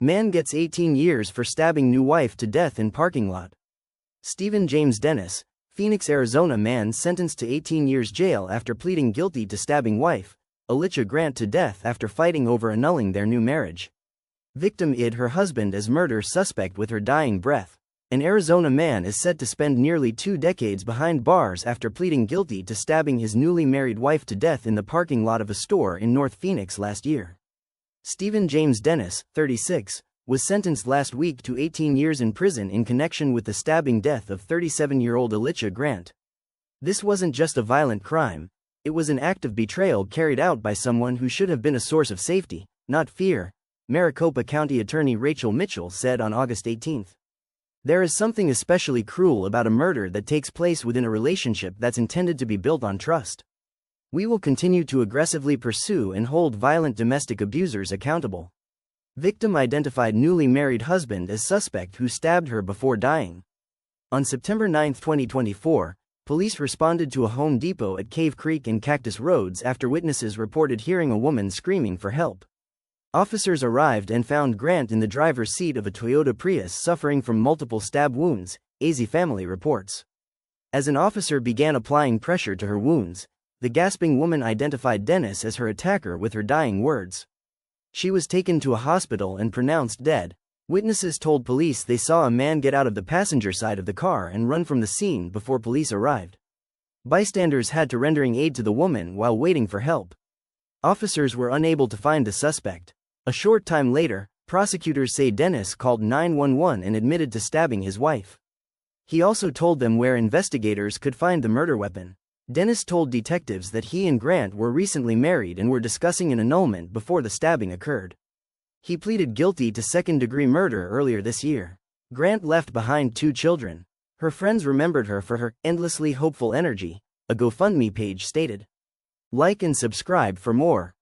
Man gets 18 years for stabbing new wife to death in parking lot. Stephen James Dennis, Phoenix, Arizona man sentenced to 18 years jail after pleading guilty to stabbing wife, Alicia Grant, to death after fighting over annulling their new marriage. Victim id her husband as murder suspect with her dying breath. An Arizona man is said to spend nearly 2 decades behind bars after pleading guilty to stabbing his newly married wife to death in the parking lot of a store in North Phoenix last year. Stephen James Dennis, 36, was sentenced last week to 18 years in prison in connection with the stabbing death of 37-year-old Alicia Grant. This wasn't just a violent crime, it was an act of betrayal carried out by someone who should have been a source of safety, not fear, Maricopa County Attorney Rachel Mitchell said on August 18. There is something especially cruel about a murder that takes place within a relationship that's intended to be built on trust. We will continue to aggressively pursue and hold violent domestic abusers accountable. Victim identified newly married husband as suspect who stabbed her before dying. On September 9, 2024, police responded to a Home Depot at Cave Creek and Cactus Roads after witnesses reported hearing a woman screaming for help. Officers arrived and found Grant in the driver's seat of a Toyota Prius suffering from multiple stab wounds, AZ Family reports. As an officer began applying pressure to her wounds, the gasping woman identified Dennis as her attacker with her dying words. She was taken to a hospital and pronounced dead. Witnesses told police they saw a man get out of the passenger side of the car and run from the scene before police arrived. Bystanders had to rendering aid to the woman while waiting for help. Officers were unable to find the suspect. A short time later, prosecutors say Dennis called 911 and admitted to stabbing his wife. He also told them where investigators could find the murder weapon. Dennis told detectives that he and Grant were recently married and were discussing an annulment before the stabbing occurred. He pleaded guilty to second-degree murder earlier this year. Grant left behind 2 children. Her friends remembered her for her endlessly hopeful energy, a GoFundMe page stated. Like and subscribe for more.